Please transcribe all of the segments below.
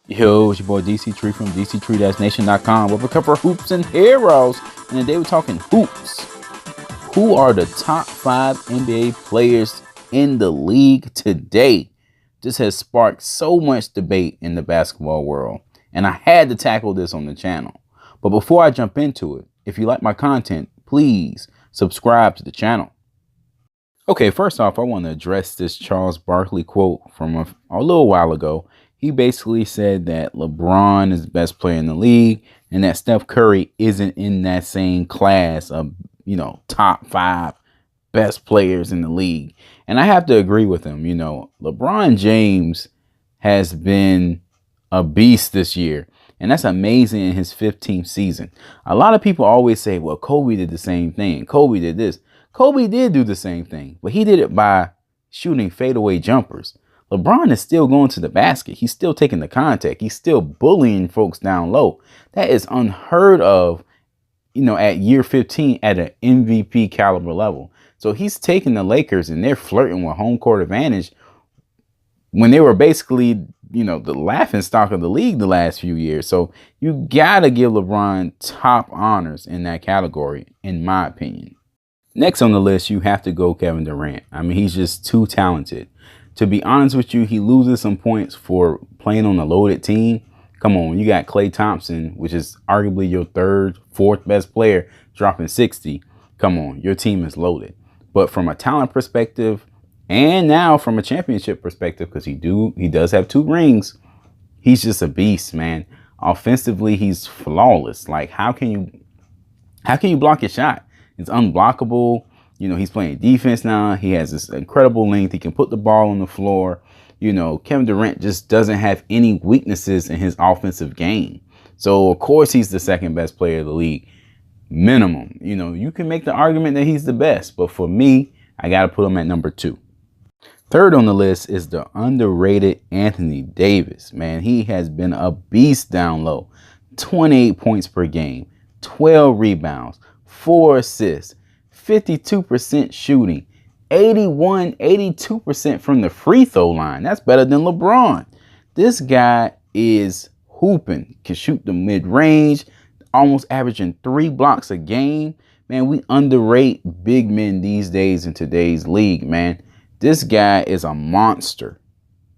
Yo, it's your boy DC3 from Dctree-Nation.com where we cover hoops and heroes. And today we're talking hoops. Who are the top 5 NBA players in the league today? This has sparked so much debate in the basketball world, and I had to tackle this on the channel. But before I jump into it, if you like my content, please subscribe to the channel. Okay, first off, I want to address this Charles Barkley quote from a little while ago. He basically said that LeBron is the best player in the league and that Steph Curry isn't in that same class of, top 5 best players in the league. And I have to agree with him. LeBron James has been a beast this year, and that's amazing in his 15th season. A lot of people always say, well, Kobe did the same thing. Kobe did this. Kobe did do the same thing, but he did it by shooting fadeaway jumpers. LeBron is still going to the basket. He's still taking the contact. He's still bullying folks down low. That is unheard of, at year 15 at an MVP caliber level. So he's taking the Lakers and they're flirting with home court advantage when they were basically, the laughing stock of the league the last few years. So you got to give LeBron top honors in that category, in my opinion. Next on the list, you have to go Kevin Durant. I mean, he's just too talented. To be honest with you, he loses some points for playing on a loaded team. Come on, you got Klay Thompson, which is arguably your 3rd, 4th best player, dropping 60. Come on, your team is loaded. But from a talent perspective, and now from a championship perspective, because he does have 2 rings, he's just a beast, man. Offensively, he's flawless. Like, how can you block his shot? It's unblockable. He's playing defense now. He has this incredible length. He can put the ball on the floor. Kevin Durant just doesn't have any weaknesses in his offensive game. So, of course, he's the 2nd best player of the league. Minimum. You can make the argument that he's the best. But for me, I got to put him at number 2. 3rd on the list is the underrated Anthony Davis. Man, he has been a beast down low. 28 points per game, 12 rebounds, 4 assists, 52% shooting, 82% from the free throw line. That's better than LeBron. This guy is hooping, can shoot the mid-range, almost averaging 3 blocks a game. Man, we underrate big men these days in today's league, man. This guy is a monster.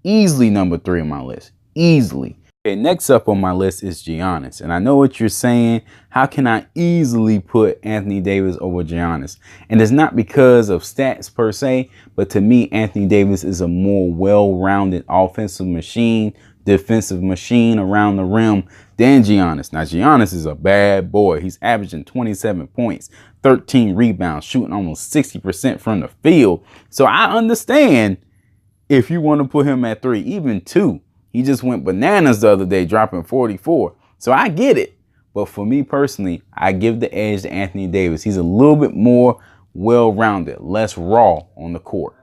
Easily number 3 on my list. Easily. Okay, next up on my list is Giannis. And I know what you're saying. How can I easily put Anthony Davis over Giannis? And it's not because of stats per se, but to me, Anthony Davis is a more well-rounded offensive machine, defensive machine around the rim than Giannis. Now, Giannis is a bad boy. He's averaging 27 points, 13 rebounds, shooting almost 60% from the field. So I understand if you want to put him at 3, even 2. He just went bananas the other day, dropping 44. So I get it. But for me personally, I give the edge to Anthony Davis. He's a little bit more well-rounded, less raw on the court.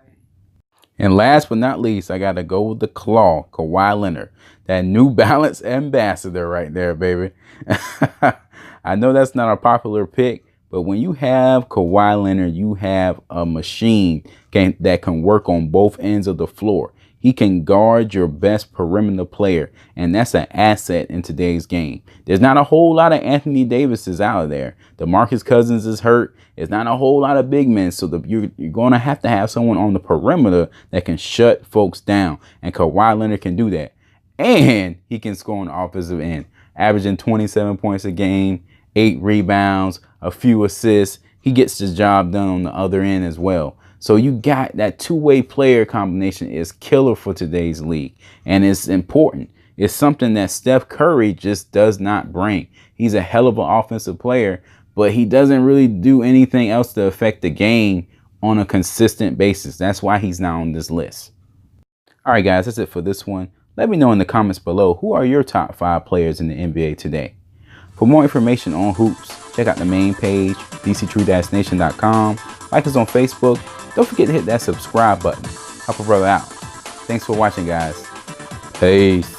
And last but not least, I got to go with the claw, Kawhi Leonard. That New Balance ambassador right there, baby. I know that's not a popular pick, but when you have Kawhi Leonard, you have a machine that can work on both ends of the floor. He can guard your best perimeter player, and that's an asset in today's game. There's not a whole lot of Anthony Davises out there. DeMarcus Cousins is hurt. There's not a whole lot of big men, so you're going to have someone on the perimeter that can shut folks down, and Kawhi Leonard can do that. And he can score on the offensive end, averaging 27 points a game, 8 rebounds, a few assists. He gets the job done on the other end as well. So you got that 2-way player combination is killer for today's league. And it's important. It's something that Steph Curry just does not bring. He's a hell of an offensive player, but he doesn't really do anything else to affect the game on a consistent basis. That's why he's not on this list. All right, guys, that's it for this one. Let me know in the comments below, who are your top 5 players in the NBA today? For more information on hoops, check out the main page, Dctree-Nation.com. Like us on Facebook. Don't forget to hit that subscribe button. Help a brother out. Thanks for watching, guys. Peace.